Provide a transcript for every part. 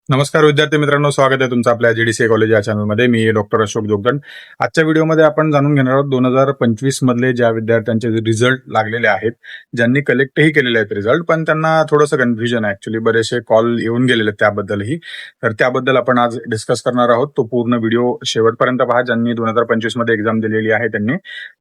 नमस्कार विद्यार्थी मित्रांनो, स्वागत आहे तुमचं आपल्या जीडीसीए कॉलेज या चॅनलमध्ये. मी डॉक्टर अशोक जोगदंड. आजच्या व्हिडिओमध्ये आपण जाणून घेणार आहोत 2025 मधले ज्या विद्यार्थ्यांचे रिझल्ट लागलेले आहेत, ज्यांनी कलेक्टही केलेले आहेत रिझल्ट, पण त्यांना थोडंसं कन्फ्युजन आहे. ऍक्च्युली बरेचसे कॉल येऊन गेलेले आहेत त्याबद्दलही. तर त्याबद्दल आपण आज डिस्कस करणार आहोत. तो पूर्ण व्हिडिओ शेवटपर्यंत पहा, ज्यांनी 2025 मध्ये एक्झाम दिलेली आहे त्यांनी.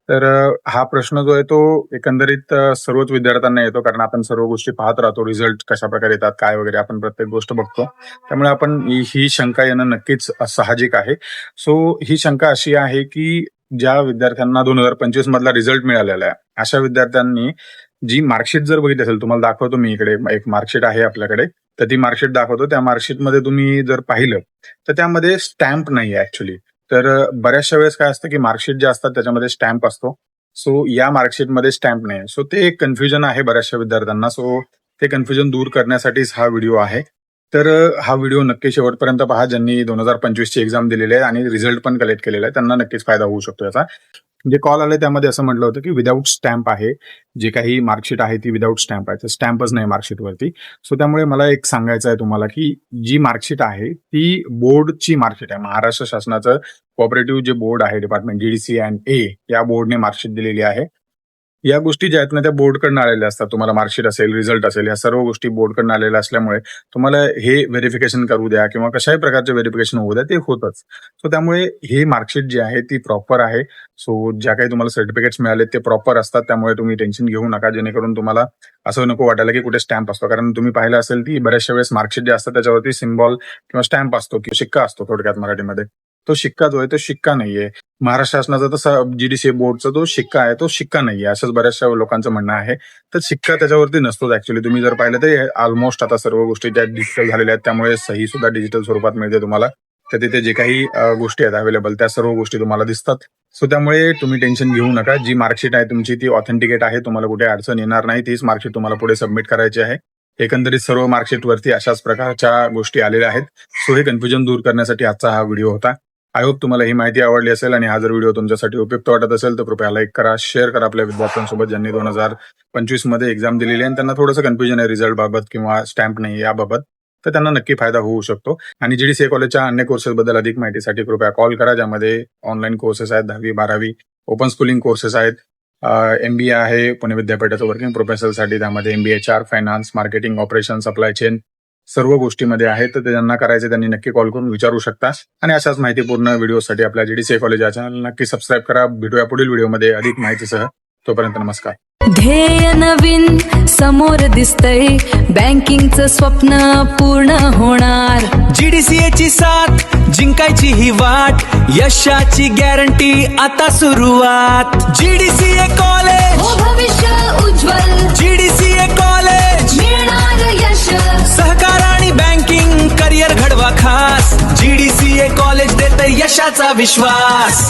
तर हा प्रश्न जो आहे तो एकंदरीत सर्वच विद्यार्थ्यांना येतो, कारण आपण सर्व गोष्टी पाहत राहतो. रिझल्ट कशा प्रकारे येतात, काय वगैरे आपण प्रत्येक गोष्ट बघतो. त्यामुळे आपण ही शंका येणं नक्कीच साहजिक आहे. सो ही शंका अशी आहे की ज्या विद्यार्थ्यांना 2025 मधला रिझल्ट मिळालेला आहे, अशा विद्यार्थ्यांनी जी मार्कशीट जर बघितली असेल, तुम्हाला दाखवतो मी इकडे एक मार्कशीट आहे आपल्याकडे, तर ती मार्कशीट दाखवतो. त्या मार्कशीटमध्ये तुम्ही जर पाहिलं तर त्यामध्ये स्टॅम्प नाही आहे ऍक्च्युली. तर बऱ्याचशा वेळेस काय असतं की मार्कशीट जे असतात त्याच्यामध्ये स्टॅम्प असतो. सो या मार्कशीटमध्ये स्टॅम्प नाही. सो ते एक कन्फ्युजन आहे बऱ्याचशा विद्यार्थ्यांना. सो ते कन्फ्युजन दूर करण्यासाठीच हा व्हिडिओ आहे. तर हा व्हिडिओ नक्की शेवटपर्यंत पहा. ज्यांनी 2025 ची एक्झाम दिलेली आहे आणि रिझल्ट पण कलेक्ट केलेला आहे, त्यांना नक्कीच फायदा होऊ शकतो याचा. जे कॉल आले त्यामध्ये असं म्हटलं होतं की विदाऊट स्टॅम्प आहे, जे काही मार्कशीट आहे ती विदाऊट स्टॅम्प आहे, तर स्टॅम्पच नाही मार्कशीटवरती. सो त्यामुळे मला एक सांगायचं आहे तुम्हाला की जी मार्कशीट आहे ती बोर्डची मार्कशीट आहे. महाराष्ट्र शासनाचं कोऑपरेटिव्ह जे बोर्ड आहे, डिपार्टमेंट जीडीसी अँड ए, या बोर्डने मार्कशीट दिलेली आहे. या गोष्टी ज्या आहेत ना त्या बोर्डकडनं आलेल्या असतात. तुम्हाला मार्कशीट असेल, रिझल्ट असेल, या सर्व गोष्टी बोर्डकडनं आलेल्या असल्यामुळे तुम्हाला हे व्हेरिफिकेशन करू द्या किंवा कशाही प्रकारचे व्हेरिफिकेशन होऊ द्या, ते होतच. सो त्यामुळे ही मार्कशीट जी आहे ती प्रॉपर आहे. सो ज्या काही तुम्हाला सर्टिफिकेट्स मिळाले ते प्रॉपर असतात. त्यामुळे तुम्ही टेन्शन घेऊ नका, जेणेकरून तुम्हाला असं नको वाटायला की कुठे स्टॅम्प असतो. कारण तुम्ही पाहिलं असेल की बऱ्याचशा वेळेस मार्कशीट जे असतात त्याच्यावरती सिम्बॉल किंवा स्टॅम्प असतो किंवा शिक्का असतो, थोडक्यात मराठीमध्ये. तो शिक्का जो आहे तो शिक्का नाहीये. महाराष्ट्र शासनाचा तसा जीडीसी बोर्डचा जो शिक्का आहे तो शिक्का नाहीये, असंच बऱ्याचशा लोकांचं म्हणणं आहे. तर शिक्का त्याच्यावरती नसतोच ऍक्च्युली. तुम्ही जर पाहिलं तर ऑलमोस्ट आता सर्व गोष्टी त्या डिजिटल झालेल्या आहेत, त्यामुळे सही सुद्धा डिजिटल स्वरूपात मिळते तुम्हाला. तर तिथे जे काही गोष्टी आहेत अवेलेबल, त्या सर्व गोष्टी तुम्हाला दिसतात. सो त्यामुळे तुम्ही टेन्शन घेऊ नका. जी मार्कशीट आहे तुमची ती ऑथेंटिकेट आहे, तुम्हाला कुठे अडचण येणार नाही. तीच मार्कशीट तुम्हाला पुढे सबमिट करायची आहे. एकंदरीत सर्व मार्कशीटवरती अशाच प्रकारच्या गोष्टी आलेल्या आहेत. सो हे कन्फ्युजन दूर करण्यासाठी आजचा हा व्हिडिओ होता. आय होप तुम्हाला ही माहिती आवडली असेल आणि हा जर व्हिडिओ तुमच्यासाठी उपयुक्त वाटत असेल तर कृपया लाईक करा, शेअर करा आपल्या विद्यार्थ्यांसोबत ज्यांनी 2025 मध्ये एक्झाम दिलेली आहे आणि त्यांना थोडंसं कन्फ्युजन आहे रिझल्ट बाबत किंवा स्टॅम्प नाही याबाबत. तर त्यांना नक्की फायदा होऊ शकतो. आणि जीडीसीए कॉलेजच्या अन्य कोर्सेस बद्दल अधिक माहितीसाठी कृपया कॉल करा, ज्यामध्ये ऑनलाईन कोर्सेस आहेत, 10वी 12वी ओपन स्कूलिंग कोर्सेस आहेत, MBA आहे पुणे विद्यापीठाचं वर्किंग प्रोफेसरसाठी, त्यामध्ये MBA HR, finance, marketing, operation, supply chain सर्व गोष्टीमध्ये आहेत. तर ते ज्यांना करायचे त्यांनी नक्की कॉल करून विचारू शकता. आणि अशाच माहितीपूर्ण व्हिडिओसाठी आपल्या जीडीसीए कॉलेज या चॅनल नक्की सबस्क्राईब करा. भेटूया पुढील व्हिडिओमध्ये अधिक माहितीसह. तोपर्यंत नमस्कार. ध्येय नवीन समोर दिसतंय, बँकिंगचं स्वप्न पूर्ण होणार. जीडीसीए ची साथ जिंकायची ही वाट, यशाची गॅरंटी आता सुरुवात. जीडीसीए कॉलेज हो भविष्य उज्ज्वल, जीडीसीए कॉलेज मिळणार यश. सहकार आणि बँकिंग करिअर घडवा खास. जीडीसीए कॉलेज देतंय यशाचा विश्वास.